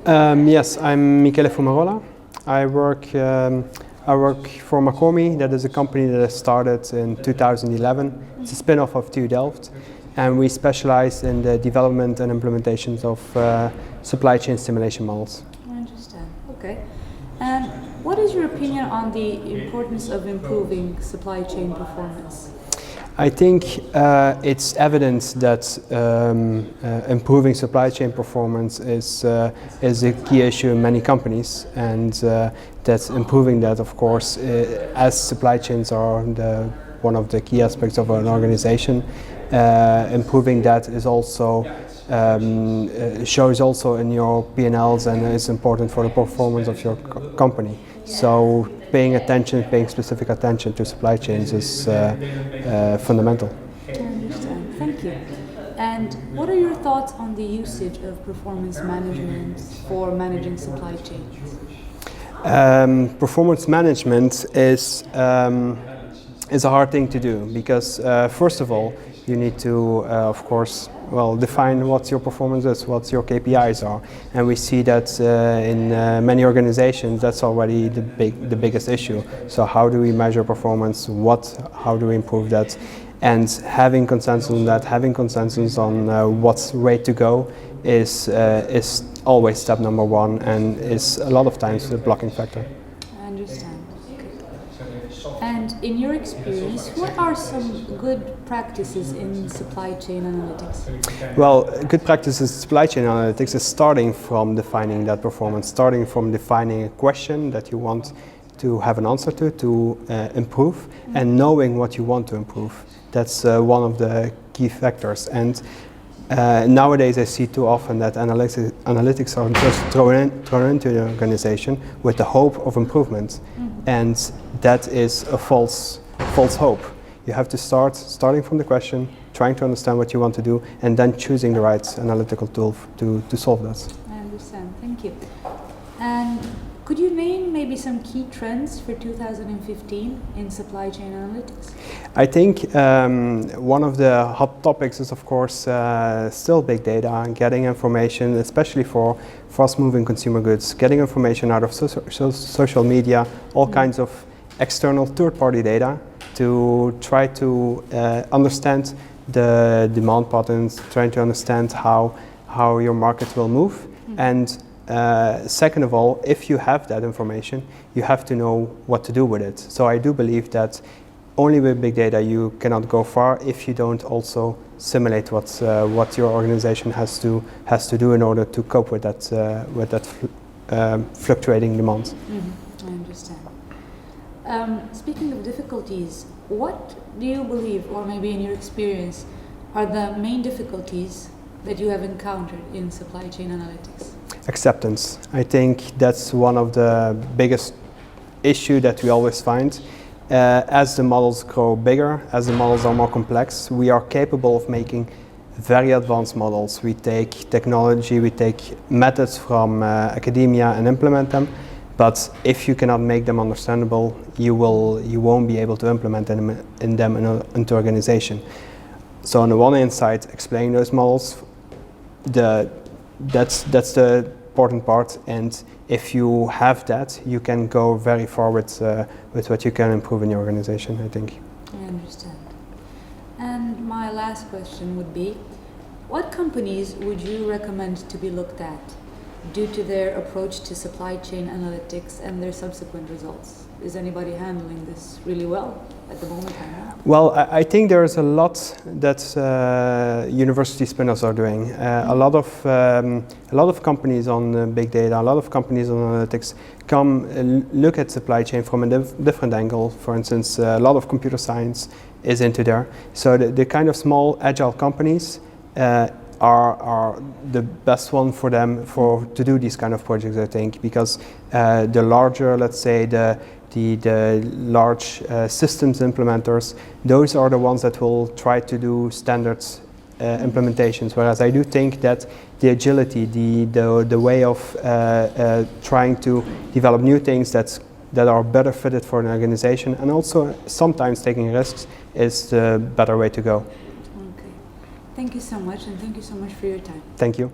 Yes, I'm Michele Fumarola. I work for Macomi. That is a company that I started in 2011. It's a spin-off of TU Delft, and we specialize in the development and implementations of supply chain simulation models. I understand. Okay. And what is your opinion on the importance of improving supply chain performance? I think it's evident that improving supply chain performance is a key issue in many companies, and that improving that, of course, as supply chains are one of the key aspects of an organization, improving that is also shows also in your P&Ls and is important for the performance of your company. So paying specific attention to supply chains is fundamental. I understand. Thank you. And what are your thoughts on the usage of performance management for managing supply chains? Performance management is a hard thing to do because first of all you need to of course define what your performance is, what your KPIs are, and we see that in many organizations that's already the biggest issue. So how do we measure performance? How do we improve that? And having consensus on that, having consensus on what's way to go is always step number one, and is a lot of times the blocking factor. I understand. And in your experience, what are some good practices in supply chain analytics? Well, good practices in supply chain analytics is starting from defining that performance, starting from defining a question that you want to have an answer to improve, and knowing what you want to improve. That's one of the key factors. And nowadays I see too often that analytics are just thrown into the organization with the hope of improvement. And that is a false hope. You have to starting from the question, trying to understand what you want to do, and then choosing the right analytical tool to solve that. I understand. Thank you. And could you name maybe some key trends for 2015 in supply chain analytics? I think one of the hot topics is, of course, still big data, getting information, especially for fast-moving consumer goods, getting information out of social media, all kinds of external third-party data to try to understand the demand patterns, trying to understand how your market will move. And second of all, if you have that information, you have to know what to do with it. So I do believe that only with big data you cannot go far if you don't also simulate what your organization has to do in order to cope with that fluctuating demand. I understand. Speaking of difficulties, what do you believe, or maybe in your experience, are the main difficulties that you have encountered in supply chain analytics? Acceptance. I think that's one of the biggest issue that we always find. As the models grow bigger, as the models are more complex, we are capable of making very advanced models. We take technology, we take methods from academia and implement them. But if you cannot make them understandable, you won't be able to implement them into organization. So on the one hand side, explain those models. That's the important part, and if you have that, you can go very far with what you can improve in your organization, I think. I understand. And my last question would be, what companies would you recommend to be looked at due to their approach to supply chain analytics and their subsequent results? Is anybody handling this really well at the moment? Well, I think there is a lot that university spin-offs are doing. A lot of companies on big data, a lot of companies on analytics look at supply chain from a different angle. For instance, a lot of computer science is into there. So the kind of small agile companies are the best one for them to do these kind of projects, I think, because the larger, let's say, the large systems implementers, those are the ones that will try to do standards implementations, whereas I do think that the agility, the way of trying to develop new things that are better fitted for an organization, and also sometimes taking risks, is the better way to go. Okay. Thank you so much, and thank you so much for your time. Thank you.